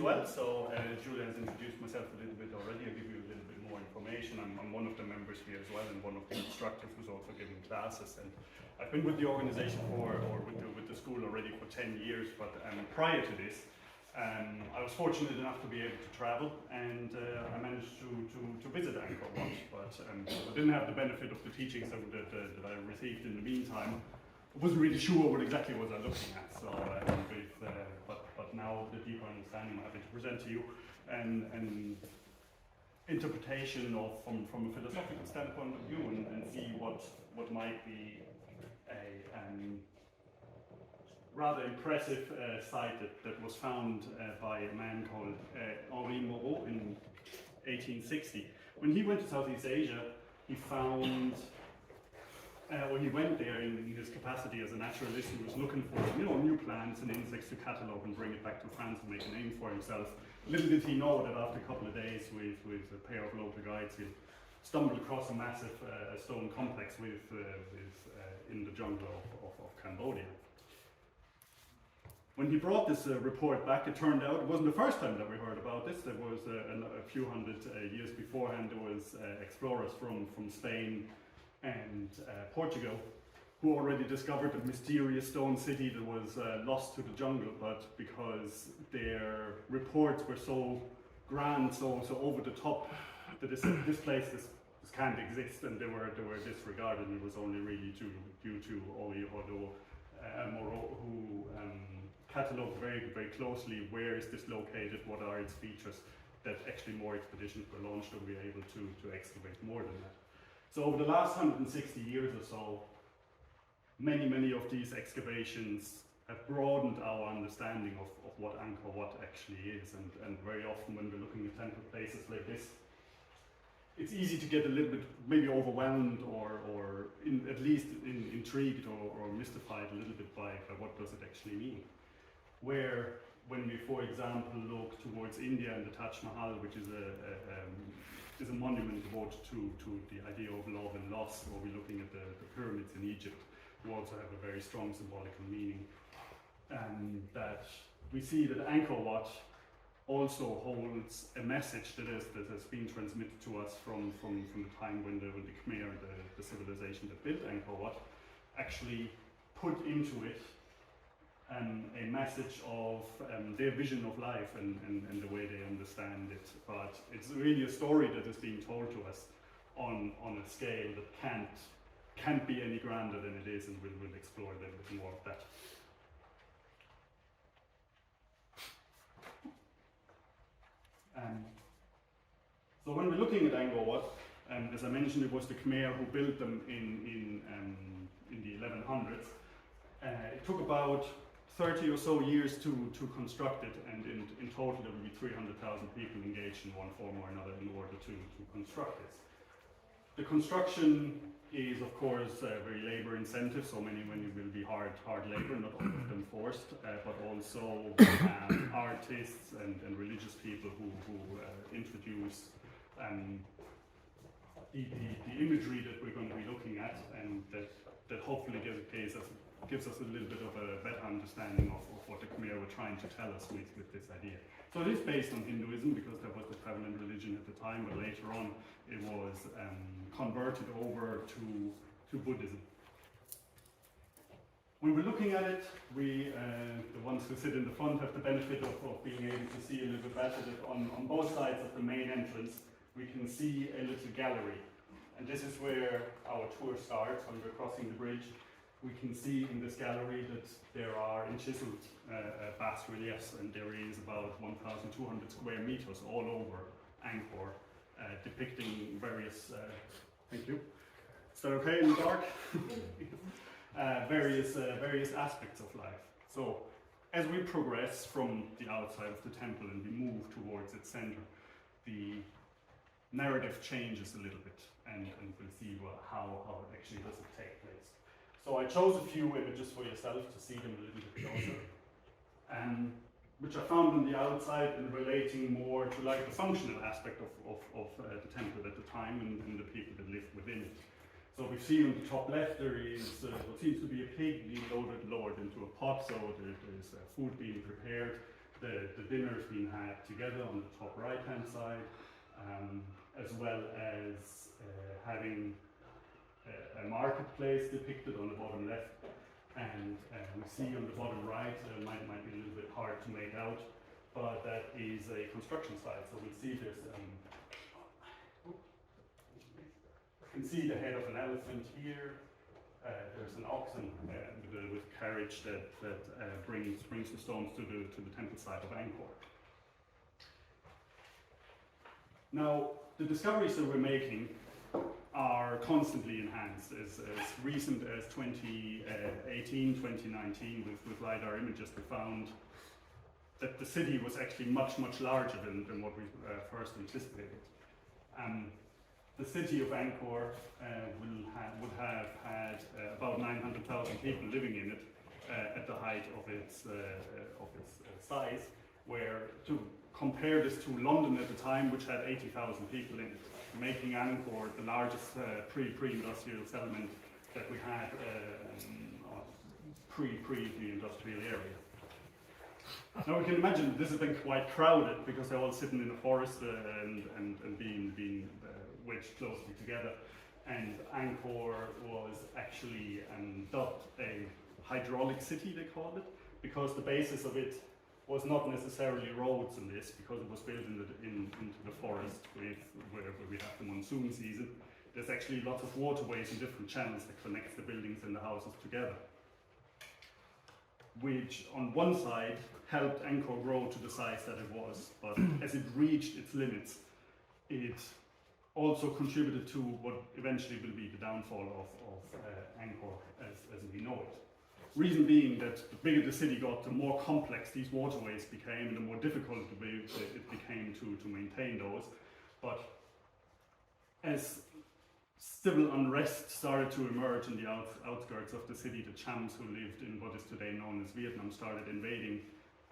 well. So Julia has introduced myself a little bit already. I'll give you a little bit more information. I'm one of the members here as well, and one of the instructors who's also giving classes. And I've been with the organization with the school already for 10 years, but prior to this, I was fortunate enough to be able to travel, and I managed to visit Angkor Wat, but I didn't have the benefit of the teachings that I received in the meantime. I wasn't really sure what exactly was I looking at, so but now the deeper understanding I'm happy to present to you an interpretation of from a philosophical standpoint of view, and see what might be a rather impressive site that was found by a man called Henri Moreau in 1860. When he went to Southeast Asia, he found, he went there in his capacity as a naturalist. He was looking for new plants and insects to catalogue and bring it back to France and make a name for himself. Little did he know that after a couple of days with a pair of local guides, he stumbled across a massive stone complex in the jungle of Cambodia. When he brought this report back, it turned out it wasn't the first time that we heard about this. There was a few hundred years beforehand, there was explorers from Spain and Portugal who already discovered a mysterious stone city that was lost to the jungle, but because their reports were so grand, so over the top, that they said this place this can't exist, and they were disregarded, and it was only really due to Henri Moreau, who catalogued very, very closely where is this located, what are its features, that actually more expeditions were launched and we were able to excavate more than that. So over the last 160 years or so, many of these excavations have broadened our understanding of what Angkor Wat actually is, and very often when we're looking at temple places like this, it's easy to get a little bit maybe overwhelmed or at least intrigued or mystified a little bit by what does it actually mean. Where when we, for example, look towards India and the Taj Mahal, which is a monument devoted to the idea of love and loss, or we're looking at the pyramids in Egypt, who also have a very strong symbolical meaning, that we see that Angkor Wat also holds a message that has been transmitted to us from the time when the Khmer, the civilization that built Angkor Wat, actually put into it a message of their vision of life and the way they understand it. But it's really a story that is being told to us on a scale that can't be any grander than it is, and we'll explore a little bit more of that. So when we're looking at Angkor Wat, as I mentioned, it was the Khmer who built them in the 1100s. It took about 30 or so years to construct it, and in total there will be 300,000 people engaged in one form or another in order to construct this. The construction is of course very labor intensive, so many will be hard labor, not all of them forced, but also artists and religious people who introduce the imagery that we're going to be looking at, and that hopefully gives us a little bit of a better understanding of what the Khmer were trying to tell us with this idea. So it is based on Hinduism because that was the prevalent religion at the time, but later on it was converted over to Buddhism. When we're looking at it, we, the ones who sit in the front, have the benefit of being able to see a little bit better that on both sides of the main entrance we can see a little gallery. And this is where our tour starts. When we're crossing the bridge, we can see in this gallery that there are chiseled bas-reliefs, and there is about 1,200 square meters all over Angkor, depicting various, thank you, is that okay in the dark? Various aspects of life. So as we progress from the outside of the temple and we move towards its center, the narrative changes a little bit, and we'll see how it actually does it take place. So I chose a few images for yourself to see them a little bit closer, which I found on the outside and relating more to like the functional aspect of the temple at the time and the people that lived within it. So we see on the top left there is what seems to be a pig being lowered into a pot, so there's food being prepared. the dinners being had together on the top right hand side, as well as having a marketplace depicted on the bottom left, and we see on the bottom right, might be a little bit hard to make out, but that is a construction site. So we see this. You can see the head of an elephant here. There's an oxen with carriage that brings the stones to the temple site of Angkor. Now, the discoveries that we're making are constantly enhanced. As recent as 2018, 2019, with LiDAR images, we found that the city was actually much larger than what we first anticipated. The city of Angkor would have had about 900,000 people living in it at the height of its size, where to compare this to London at the time, which had 80,000 people in it, making Angkor the largest pre-industrial settlement that we had pre the industrial area. Now we can imagine this has been quite crowded because they're all sitting in the forest and being wedged closely together. And Angkor was actually dubbed a hydraulic city, they called it, because the basis of it was not necessarily roads in this, because it was built into the forest where we have the monsoon season. There's actually lots of waterways and different channels that connect the buildings and the houses together, which on one side helped Angkor grow to the size that it was, but as it reached its limits, it also contributed to what eventually will be the downfall of Angkor as we know it. Reason being that the bigger the city got, the more complex these waterways became, and the more difficult it became to maintain those. But as civil unrest started to emerge in the outskirts of the city, the Chams who lived in what is today known as Vietnam started invading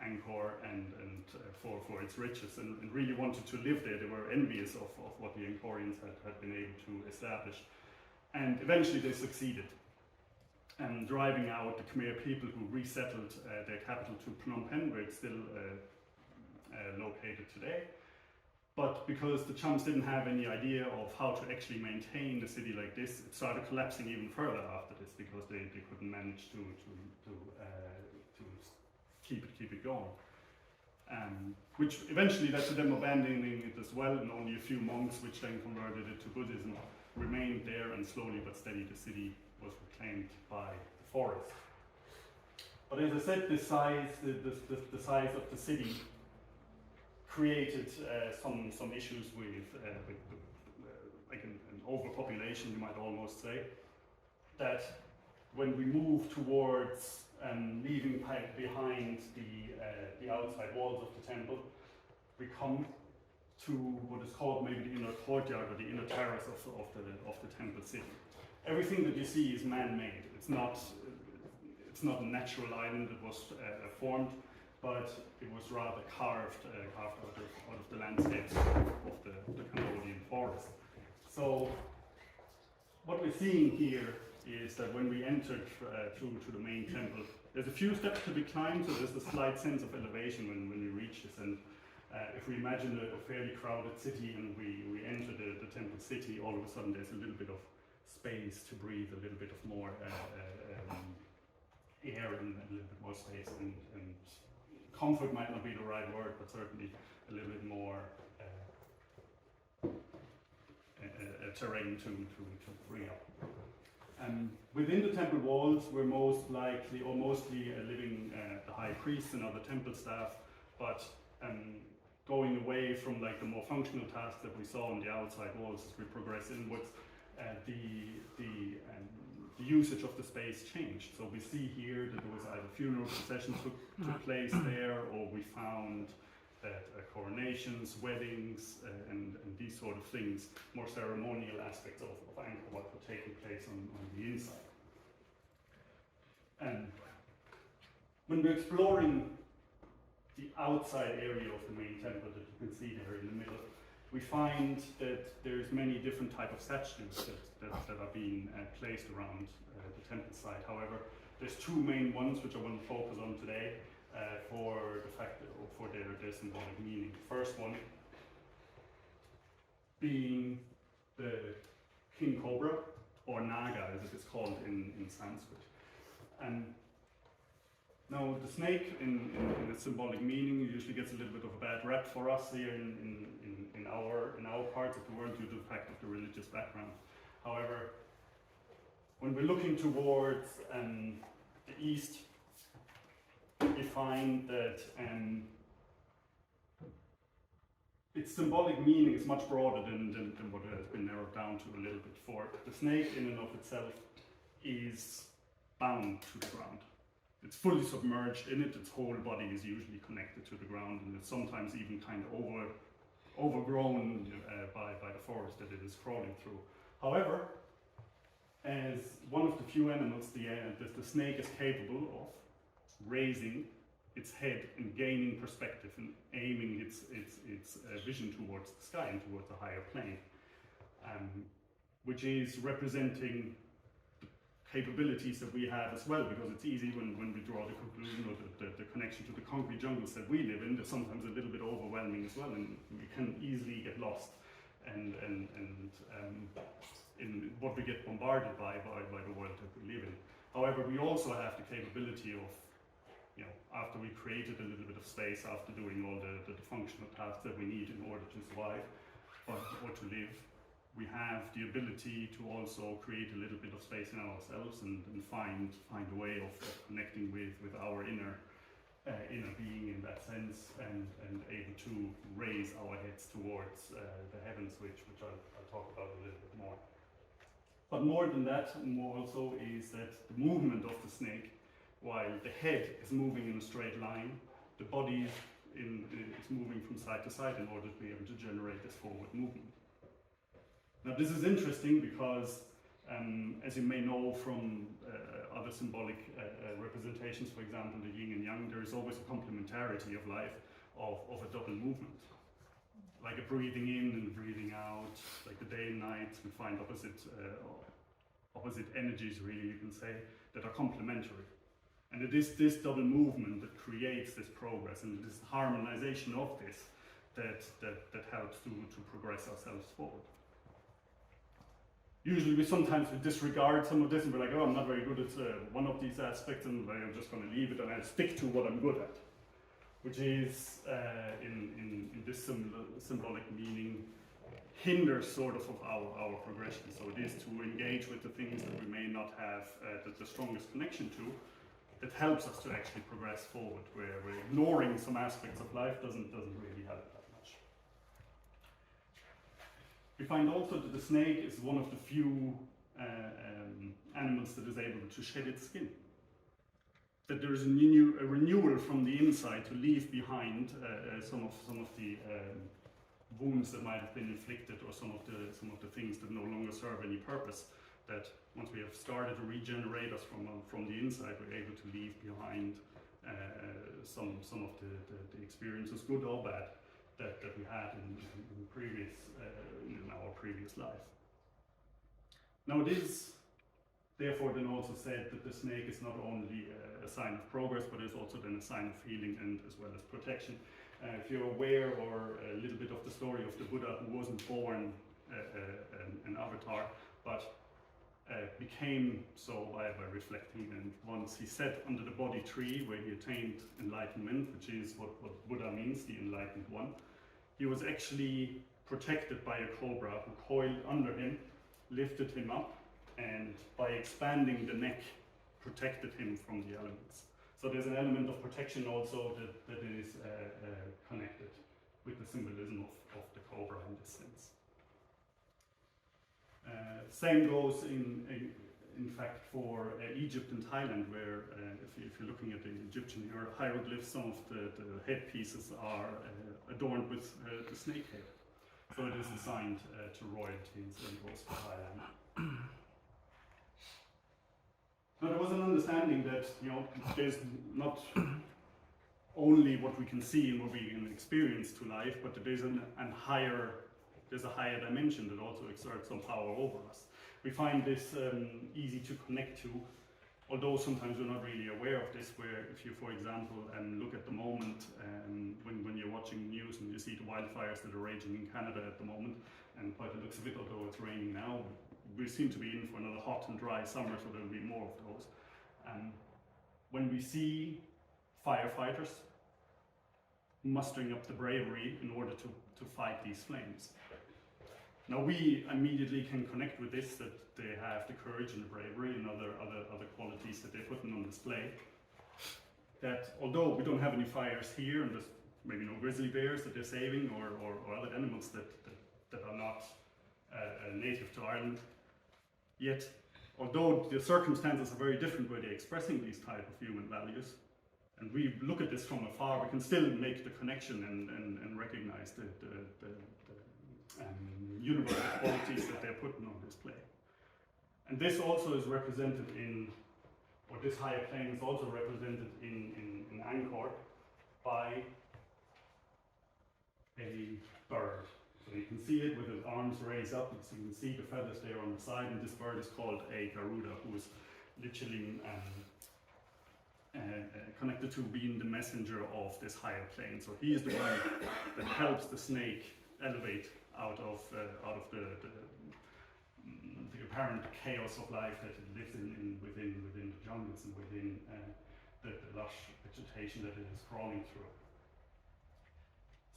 Angkor and for its riches, and really wanted to live there. They were envious of what the Angkorians had been able to establish. And eventually they succeeded. Driving out the Khmer people who resettled their capital to Phnom Penh, where it's still located today. But because the Chams didn't have any idea of how to actually maintain the city like this, it started collapsing even further after this, because they couldn't manage to keep it going. Which eventually led to them abandoning it as well, and only a few monks, which then converted it to Buddhism, remained there, and slowly but steady the city was reclaimed by the forest. But as I said, the size of the city created some issues with like an overpopulation, you might almost say. That when we move towards leaving behind the outside walls of the temple, we come to what is called maybe the inner courtyard or the inner terrace of the temple city. Everything that you see is man-made. It's not a natural island that was formed, but it was rather carved out of the landscapes of the Cambodian forest. So what we're seeing here is that when we entered through to the main temple, there's a few steps to be climbed, so there's a slight sense of elevation when you reach this. And if we imagine a fairly crowded city and we enter the temple city, all of a sudden there's a little bit of space to breathe, a little bit of more air and a little bit more space, and comfort might not be the right word, but certainly a little bit more terrain to free up. Within the temple walls, we're most likely or mostly living the high priests and other temple staff, but going away from like the more functional tasks that we saw on the outside walls as we progress inwards, the usage of the space changed. So we see here that there was either funeral processions took place there, or we found that coronations, weddings, and these sort of things, more ceremonial aspects of Angkor Wat were taking place on the inside. And when we're exploring the outside area of the main temple that you can see there in the middle, we find that there's many different type of statues that are being placed around the temple site. However, there's two main ones which I want to focus on today. for the fact for their symbolic meaning. The first one being the king cobra, or naga as it is called in Sanskrit. And now the snake in its symbolic meaning usually gets a little bit of a bad rap for us here in our parts if we weren't due to the fact of the religious background. However, when we're looking towards the east, we find that its symbolic meaning is much broader than what has been narrowed down to a little bit. For the snake in and of itself is bound to the ground. It's fully submerged in it, its whole body is usually connected to the ground, and it's sometimes even kind of overgrown by the forest that it is crawling through. However, as one of the few animals, the snake is capable of raising its head and gaining perspective and aiming its vision towards the sky and towards the higher plane, which is representing the capabilities that we have as well, because it's easy when we draw the conclusion or the connection to the concrete jungles that we live in. They're sometimes a little bit overwhelming as well, and we can easily get lost and in what we get bombarded by the world that we live in. However, we also have the capability of, after we created a little bit of space, after doing all the functional tasks that we need in order to survive or to live, we have the ability to also create a little bit of space in ourselves and find a way of connecting with our inner being in that sense, and able to raise our heads towards the heavens, which I'll talk about a little bit more. But more than that, more also is that the movement of the snake, while the head is moving in a straight line, the body is moving from side to side in order to be able to generate this forward movement. Now this is interesting because, as you may know from other symbolic representations, for example the yin and yang, there is always a complementarity of life of a double movement. Like a breathing in and breathing out, like the day and night, we find opposite energies, really, you can say, that are complementary. And it is this double movement that creates this progress, and this harmonization of this that helps to progress ourselves forward. Usually we sometimes disregard some of this and we're like, oh, I'm not very good at one of these aspects, and I'm just going to leave it and I'll stick to what I'm good at. Which is, in this symbolic meaning, hinders sort of our progression. So it is to engage with the things that we may not have the strongest connection to, that helps us to actually progress forward, where ignoring some aspects of life doesn't really help that much. We find also that the snake is one of the few animals that is able to shed its skin. That there is a renewal from the inside to leave behind some of the wounds that might have been inflicted, or some of the things that no longer serve any purpose. That once we have started to regenerate us from the inside, we're able to leave behind some of the experiences, good or bad, that we had in our previous life. Now it is therefore then also said that the snake is not only a sign of progress, but is also then a sign of healing and as well as protection. If you're aware, or a little bit of the story of the Buddha, who wasn't born an avatar, but became so by reflecting, and once he sat under the Bodhi tree where he attained enlightenment, which is what Buddha means, the enlightened one, he was actually protected by a cobra who coiled under him, lifted him up, and by expanding the neck, protected him from the elements. So there's an element of protection also that is connected with the symbolism of the cobra in this sense. Same goes in fact for Egypt and Thailand, where if you're looking at the Egyptian hieroglyphs, some of the headpieces are adorned with the snake head. So it is assigned to royalties, and goes for Thailand. Now there was an understanding that there's not only what we can see and what we can experience to life, but that there's a higher dimension that also exerts some power over us. We find this easy to connect to although sometimes we're not really aware of this, where if you, for example, look at the moment, when you're watching news and you see the wildfires that are raging in Canada at the moment, and by the looks of it, although it's raining now, we seem to be in for another hot and dry summer, so there'll be more of those. When we see firefighters mustering up the bravery in order to fight these flames, now we immediately can connect with this, that they have the courage and the bravery and other qualities that they're putting on display. That although we don't have any fires here, and there's maybe no grizzly bears that they're saving, or other animals that are not native to Ireland, yet although the circumstances are very different where they're expressing these type of human values, and we look at this from afar, we can still make the connection and recognize the universal qualities that they're putting on display. And this also is represented in, or this higher plane is also represented in Angkor by a bird. So you can see it with its arms raised up, so you can see the feathers there on the side, and this bird is called a Garuda, who is literally connected to being the messenger of this higher plane. So he is the one that helps the snake elevate out of the apparent chaos of life that it lives within the jungles and within the lush vegetation that it is crawling through.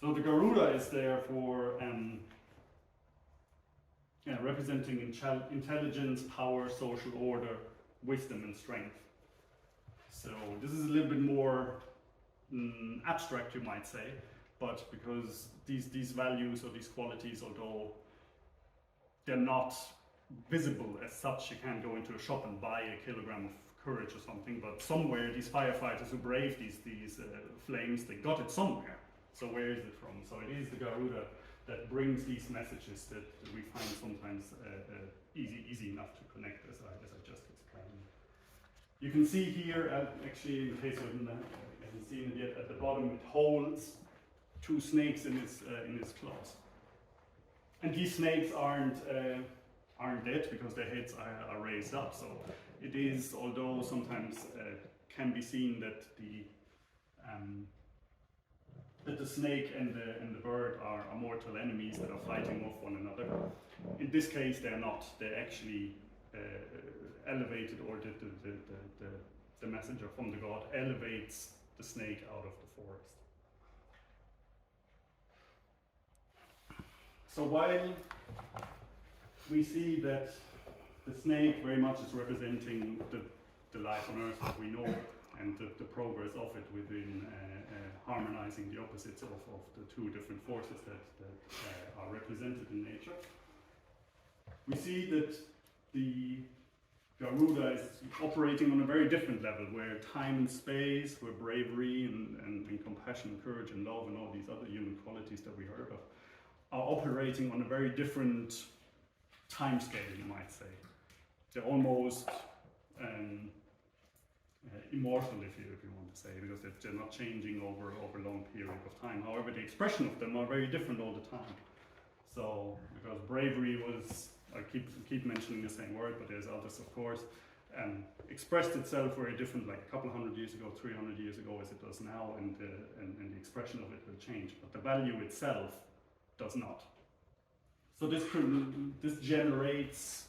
So the Garuda is there for representing intelligence, power, social order, wisdom, and strength. So this is a little bit more abstract, you might say, but because these values or these qualities, although they're not visible as such, you can't go into a shop and buy a kilogram of courage or something, but somewhere these firefighters who braved these flames, they got it somewhere. So where is it from? So it is the Garuda that brings these messages that we find sometimes easy enough to connect, as I just explained. You can see here, actually, in case you haven't seen it yet, at the bottom it holds two snakes in its claws. And these snakes aren't dead because their heads are raised up. So it is, although sometimes can be seen that the snake and the bird are mortal enemies that are fighting off one another. In this case, they're not. They're actually elevated, or the messenger from the god elevates the snake out of the forest. So while we see that the snake very much is representing the life on earth that we know, and the progress of it within harmonizing the opposites of the two different forces that are represented in nature, we see that the Garuda is operating on a very different level, where time and space, where bravery and compassion, courage and love and all these other human qualities that we heard of are operating on a very different time scale, you might say. They're almost immortal, if you want to say, because they're not changing over a long period of time. However, the expression of them are very different all the time. So, because bravery was, I keep mentioning the same word, but there's others, of course, expressed itself very different, like a couple hundred years ago, 300 years ago, as it does now, and the expression of it will change, but the value itself does not. So this generates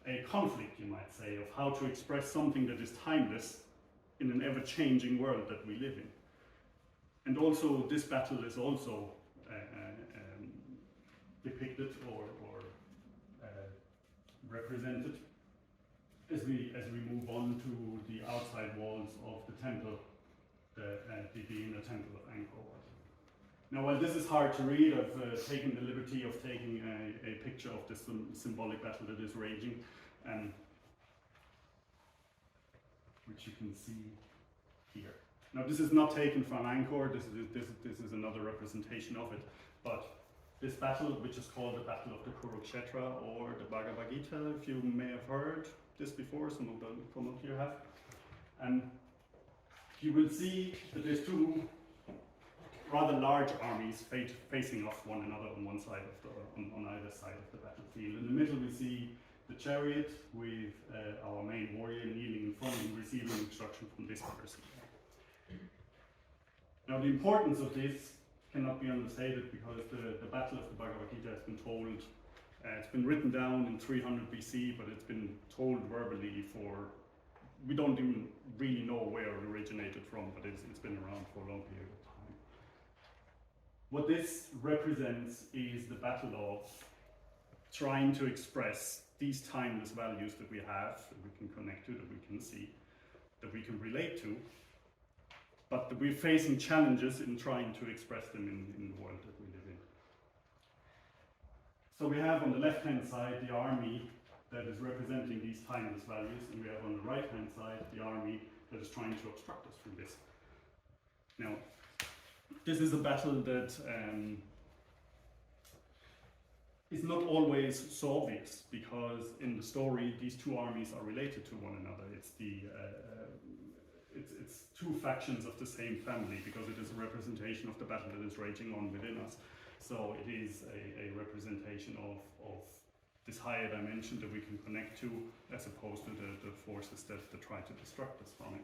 a conflict, you might say, of how to express something that is timeless in an ever-changing world that we live in. And also, this battle is also depicted or represented as we move on to the outside walls of the temple, the inner temple of Angkor Wat. Now, while this is hard to read, I've taken the liberty of taking a picture of this symbolic battle that is raging, which you can see here. Now, this is not taken from Angkor. This is another representation of it. But this battle, which is called the Battle of the Kurukshetra, or the Bhagavad Gita, if you may have heard this before, some of you have, you will see that there's two rather large armies facing off one another on one side of on either side of the battlefield. In the middle, we see the chariot with our main warrior kneeling in front and receiving instruction from this person. Now the importance of this cannot be understated, because the Battle of the Bhagavad Gita has been told, it's been written down in 300 BC, but it's been told verbally for, we don't even really know where it originated from, but it's been around for a long period of time. What this represents is the battle of trying to express these timeless values that we have, that we can connect to, that we can see, that we can relate to, but that we're facing challenges in trying to express them in the world that we live in. So we have on the left-hand side the army that is representing these timeless values, and we have on the right-hand side the army that is trying to obstruct us from this. Now, this is a battle that is not always so obvious, because in the story these two armies are related to one another. It's it's two factions of the same family, because it is a representation of the battle that is raging on within us. So it is a representation of this higher dimension that we can connect to, as opposed to the forces that try to distract us from it.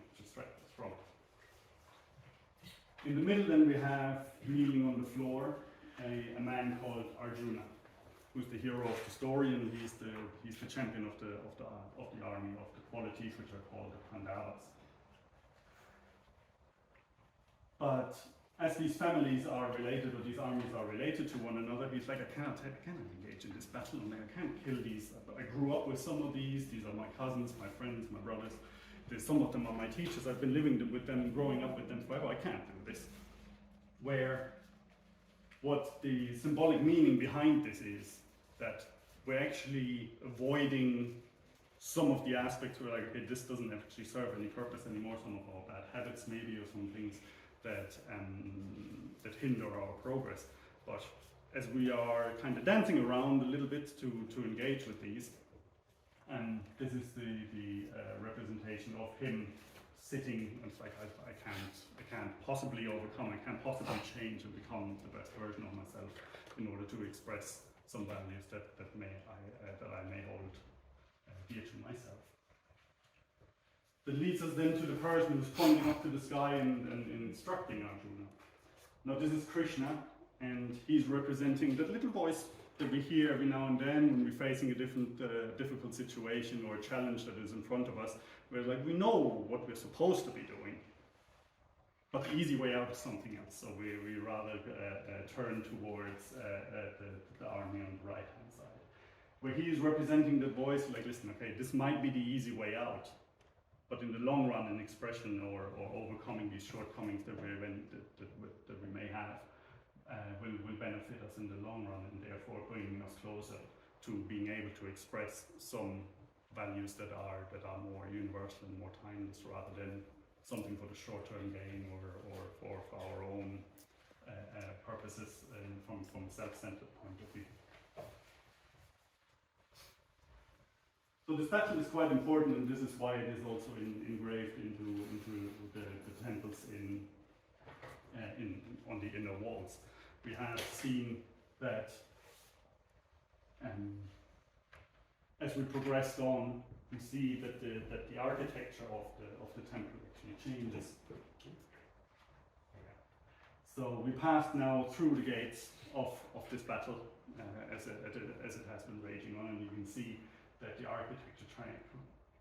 In the middle then we have, kneeling on the floor, a man called Arjuna, who's the hero of the story, and he's the champion of the army, of the qualities which are called the Pandavas. But as these families are related, or these armies are related to one another, he's like, I cannot engage in this battle, and I can't kill these. I grew up with some of these are my cousins, my friends, my brothers. Some of them are my teachers. I've been living with them, growing up with them forever. I can't do this. Where what the symbolic meaning behind this is that we're actually avoiding some of the aspects where, like, okay, this doesn't actually serve any purpose anymore, some of our bad habits maybe, or some things that hinder our progress. But as we are kind of dancing around a little bit to engage with these, and this is the representation of him sitting, and it's like, I can't possibly overcome, I can't possibly change and become the best version of myself in order to express some values that I may hold dear to myself. That leads us then to the person who's pointing up to the sky and instructing Arjuna. Now this is Krishna, and he's representing that little voice that we hear every now and then when we're facing a difficult situation or a challenge that is in front of us, where, like, we know what we're supposed to be doing, but the easy way out is something else. So we rather turn towards the army on the right-hand side, where he is representing the voice, like, listen, okay, this might be the easy way out, but in the long run, an expression or overcoming these shortcomings that we may have will benefit us in the long run, and therefore bringing us closer to being able to express some values that are more universal and more timeless, rather than something for the short-term gain or for our own purposes from a self-centered point of view. So this battle is quite important, and this is why it is also engraved into the temples on the inner walls. We have seen that as we progressed on, we see that the architecture of the temple actually changes. So we passed now through the gates of this battle as it has been raging on, and you can see that the architecture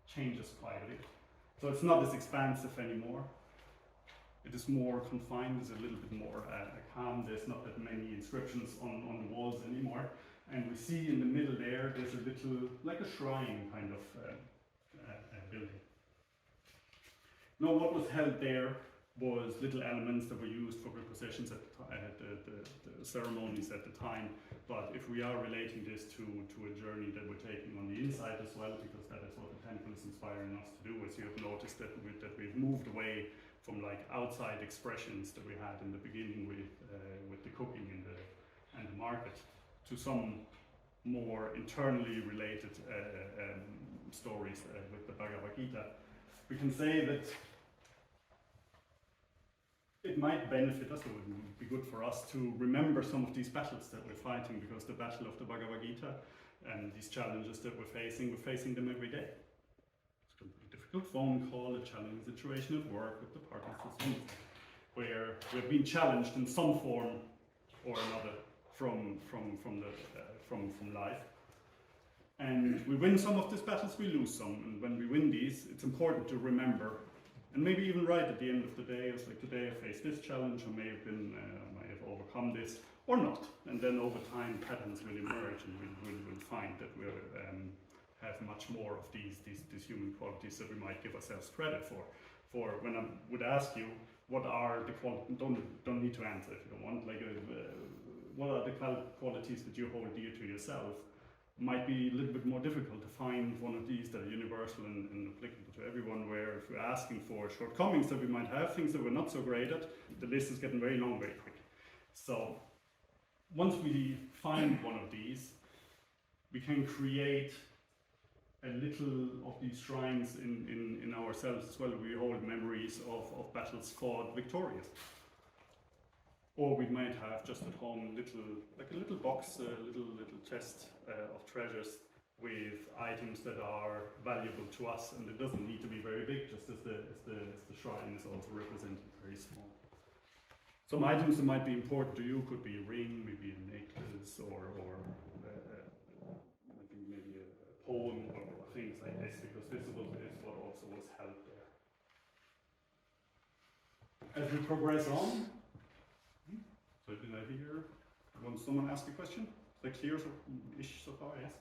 changes quite a bit. So it's not as expansive anymore. It is more confined, it's a little bit more calm. There's not that many inscriptions on the walls anymore. And we see in the middle there's a little, like a shrine kind of building. Now what was held there was little elements that were used for prepositions at the ceremonies at the time. But if we are relating this to a journey that we're taking on the inside as well, because that is what the temple is inspiring us to do, as you have noticed that we've moved away from, like, outside expressions that we had in the beginning with the cooking and the market, to some more internally related stories with the Bhagavad Gita. We can say that it might benefit us, or it would be good for us to remember some of these battles that we're fighting, because the battle of the Bhagavad Gita and these challenges that we're facing them every day. It's going to be difficult. difficult phone call, a challenging situation at work with the partners, where we've been challenged in some form or another from life. And we win some of these battles, we lose some. And when we win these, it's important to remember, and maybe even write at the end of the day, it's like, today I faced this challenge, I may have overcome this, or not. And then over time, patterns will emerge, and we'll find that we'll have much more of these human qualities that we might give ourselves credit for. For when I would ask you, what are the qualities, don't need to answer if you don't want, like what are the qualities that you hold dear to yourself, might be a little bit more difficult to find one of these that are universal and applicable to everyone, where if we're asking for shortcomings that we might have, things that we're not so great at, the list is getting very long very quick. So once we find one of these, we can create a little of these shrines in ourselves as well. We hold memories of battles fought victorious. Or we might have just at home like a little box, a little chest of treasures with items that are valuable to us, and it doesn't need to be very big, just as the shrine is also represented very small. Some items that might be important to you could be a ring, maybe a necklace, or maybe a poem, or things like this, because this is what also was held there. As we progress on, so did I hear? Want someone ask a question? Is that clear-ish so far? Yes.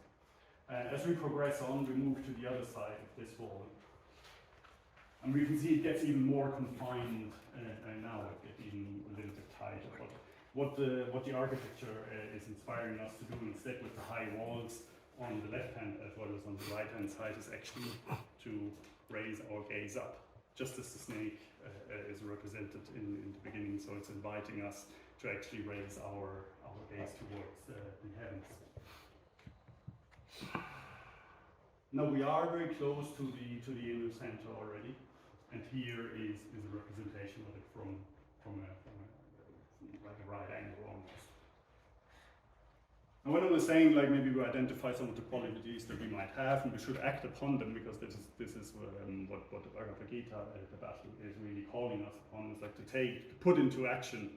As we progress on, we move to the other side of this wall, and we can see it gets even more confined now. It gets even a little bit tighter. But what the architecture is inspiring us to do instead with the high walls on the left hand as well as on the right hand side is actually to raise our gaze up, just as the snake is represented in the beginning. So it's inviting us to actually raise our gaze towards the heavens. Now we are very close to the inner center already, and here is a representation of it from like a right angle almost. And when I was saying, like, maybe we identify some of the qualities that we might have, and we should act upon them, because this is what the Bhagavad Gita, the battle, is really calling us upon, is like to put into action,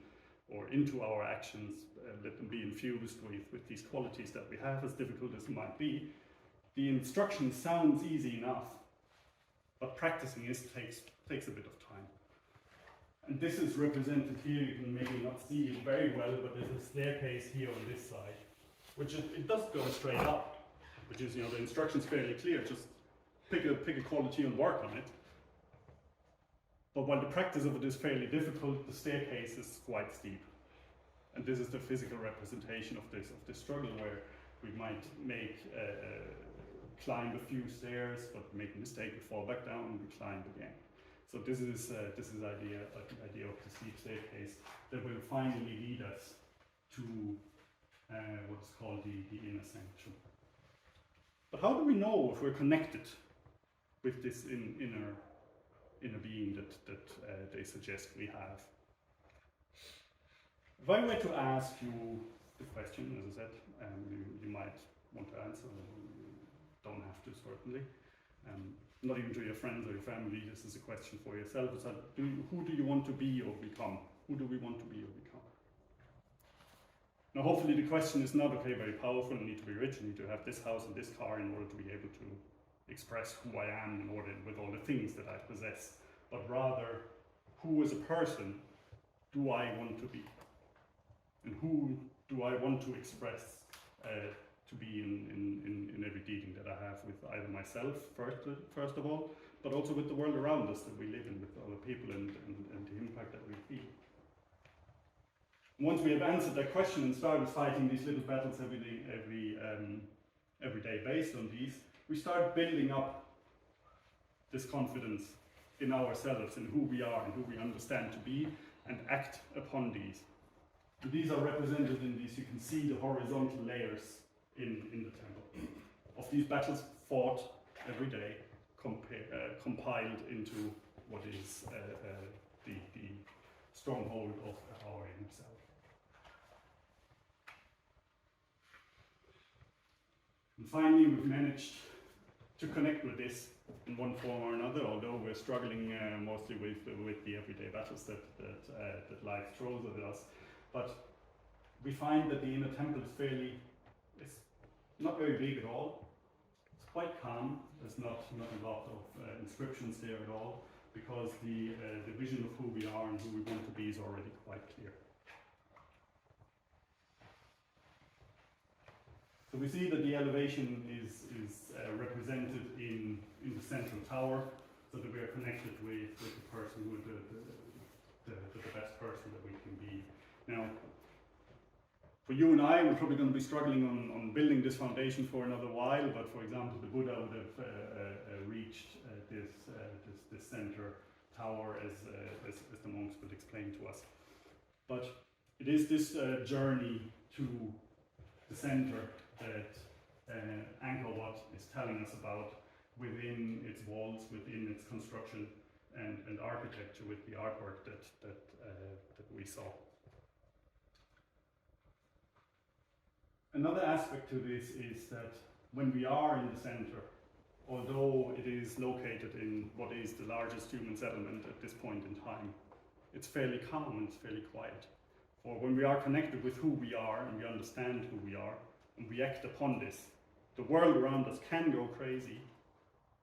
or into our actions, let them be infused with these qualities that we have, as difficult as it might be. The instruction sounds easy enough, but practicing it takes a bit of time. And this is represented here. You can maybe not see it very well, but there's a staircase here on this side, which it does go straight up, which is, the instruction's fairly clear. Just pick a quality and work on it. But while the practice of it is fairly difficult, the staircase is quite steep. And this is the physical representation of this struggle, where we might climb a few stairs, but make a mistake, we fall back down, and we climb again. So this is the idea of the steep staircase that will finally lead us to what's called the inner sanctum. But how do we know if we're connected with this inner being that they suggest we have? If I were to ask you the question, as I said, you might want to answer, you don't have to, certainly. Not even to your friends or your family, this is a question for yourself. It's like, who do you want to be or become? Who do we want to be or become? Now, hopefully the question is not, okay, very powerful, I need to be rich, I need to have this house and this car in order to be able to express who I am with all the things that I possess, but rather, who as a person do I want to be? And who do I want to express to be in every dealing that I have with either myself, first of all, but also with the world around us that we live in, with other people and the impact that we feel. Once we have answered that question and started fighting these little battles every day based on these, we start building up this confidence in ourselves and who we are and who we understand to be, and act upon these. And these are represented in these. You can see the horizontal layers in the temple of these battles fought every day, compiled into what is the stronghold of our inner self. And finally, we've managed to connect with this in one form or another, although we're struggling mostly with the everyday battles that life throws at us. But we find that the inner temple it's not very big at all. It's quite calm. There's not a lot of inscriptions there at all, because the vision of who we are and who we want to be is already quite clear. So we see that the elevation is represented in the central tower, so that we are connected with the person who is the best person that we can be. Now, for you and I, we're probably going to be struggling on building this foundation for another while, but for example, the Buddha would have reached this center tower as the monks would explain to us. But it is this journey to the center that Angkor Wat is telling us about, within its walls, within its construction and architecture, with the artwork that we saw. Another aspect to this is that when we are in the center, although it is located in what is the largest human settlement at this point in time, it's fairly calm and it's fairly quiet. For when we are connected with who we are and we understand who we are and we act upon this, the world around us can go crazy.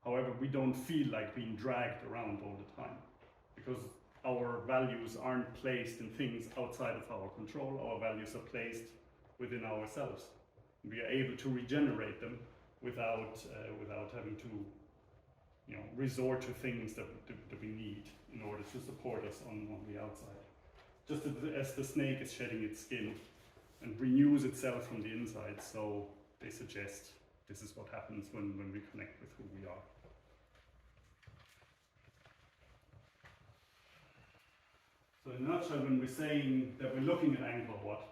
However, we don't feel like being dragged around all the time, because our values aren't placed in things outside of our control. Our values are placed within ourselves. We are able to regenerate them without having to, resort to things that we need in order to support us on the outside. Just as the snake is shedding its skin and renews itself from the inside, so they suggest this is what happens when we connect with who we are. So in a nutshell, when we're saying that we're looking at Angkor Wat,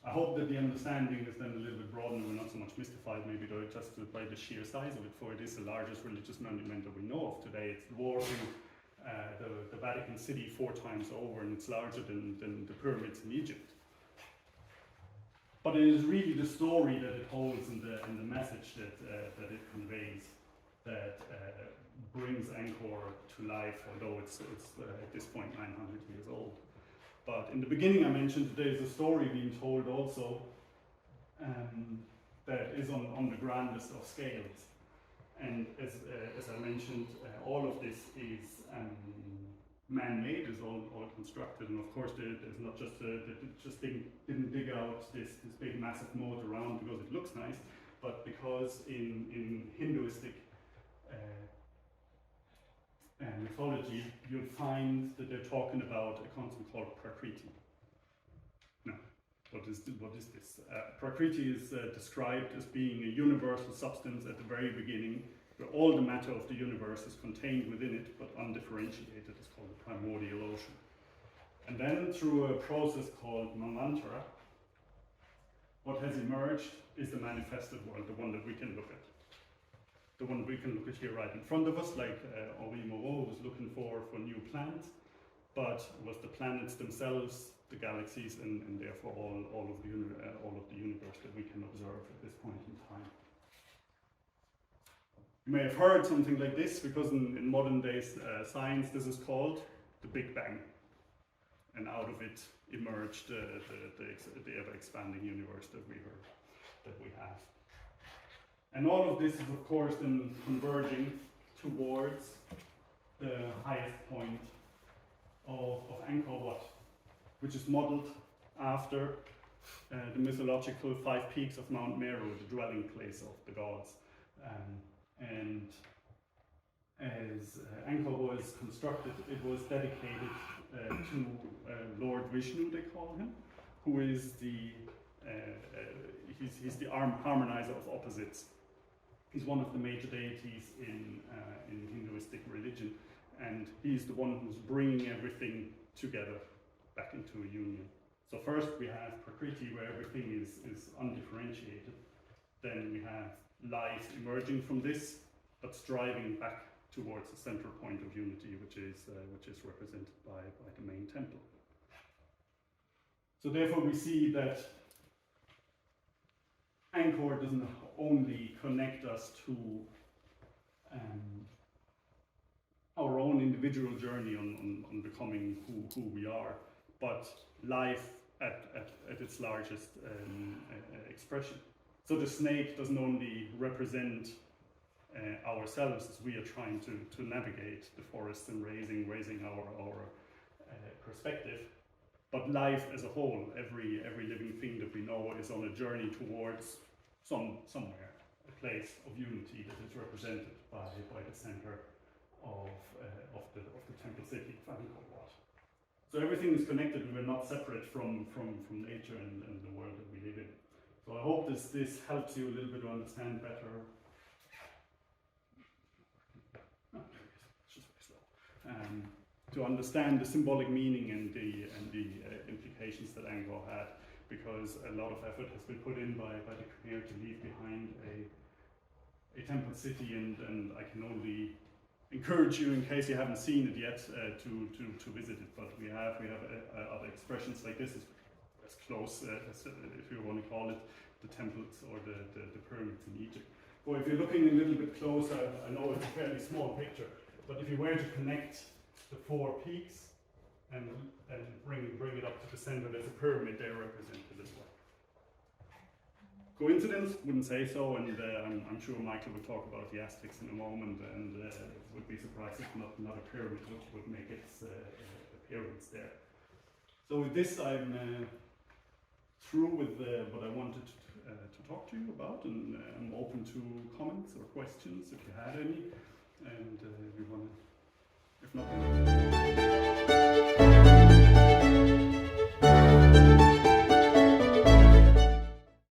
I hope that the understanding is then a little bit broadened. We're not so much mystified maybe just by the sheer size of it, for it is the largest religious monument that we know of today. It's dwarfing the Vatican City 4 times over, and it's larger than the pyramids in Egypt. But it is really the story that it holds and the message that it conveys that brings Angkor to life, although it's at this point 900 years old. But in the beginning I mentioned there is a story being told also that is on the grandest of scales. And as I mentioned, all of this is man-made, is all constructed, and of course there's not just didn't dig out this big massive moat around because it looks nice, but because in Hinduistic mythology, you'll find that they're talking about a concept called Prakriti. Now, what is this? Prakriti is described as being a universal substance at the very beginning, where all the matter of the universe is contained within it, but undifferentiated. It's called the primordial ocean. And then through a process called Manvantara, what has emerged is the manifested world, the one that we can look at. The one we can look at here right in front of us, like Henri Moreau was looking for new planets, but it was the planets themselves, the galaxies, and therefore all of the universe that we can observe at this point in time. You may have heard something like this, because in modern day science this is called the Big Bang, and out of it emerged the ever-expanding universe that we have. And all of this is, of course, then converging towards the highest point of Angkor Wat, which is modeled after the mythological 5 peaks of Mount Meru, the dwelling place of the gods. And as Angkor was constructed, it was dedicated to Lord Vishnu, they call him, who is he's the harmonizer of opposites. He's one of the major deities in Hinduistic religion, and he's the one who's bringing everything together back into a union. So first we have Prakriti, where everything is undifferentiated. Then we have life emerging from this, but striving back towards the central point of unity, which is represented by the main temple. So therefore we see that Angkor doesn't only connect us to our own individual journey on becoming who we are, but life at its largest expression. So the snake doesn't only represent ourselves as we are trying to navigate the forest and raising our perspective, but life as a whole, every living thing that we know is on a journey towards somewhere, a place of unity that is represented by the center of the temple city of Angkor Wat. So everything is connected, and we're not separate from nature and the world that we live in. So I hope this helps you a little bit to understand better. It's just very slow. To understand the symbolic meaning and the implications that Angkor had, because a lot of effort has been put in by the Khmer to leave behind a temple city, and I can only encourage you, in case you haven't seen it yet, to visit it. But we have other expressions like this, as close as, if you want to call it, the temples or the pyramids in Egypt. But if you're looking a little bit closer, I know it's a fairly small picture, but if you were to connect the four peaks and bring it up to the center, there's a pyramid there represented as well. Coincidence? Wouldn't say so, and I'm sure Michael will talk about the Aztecs in a moment, and would be surprised if not a pyramid would make its appearance there. So with this, I'm through with what I wanted to talk to you about, and I'm open to comments or questions if you had any, and if you want to, if not.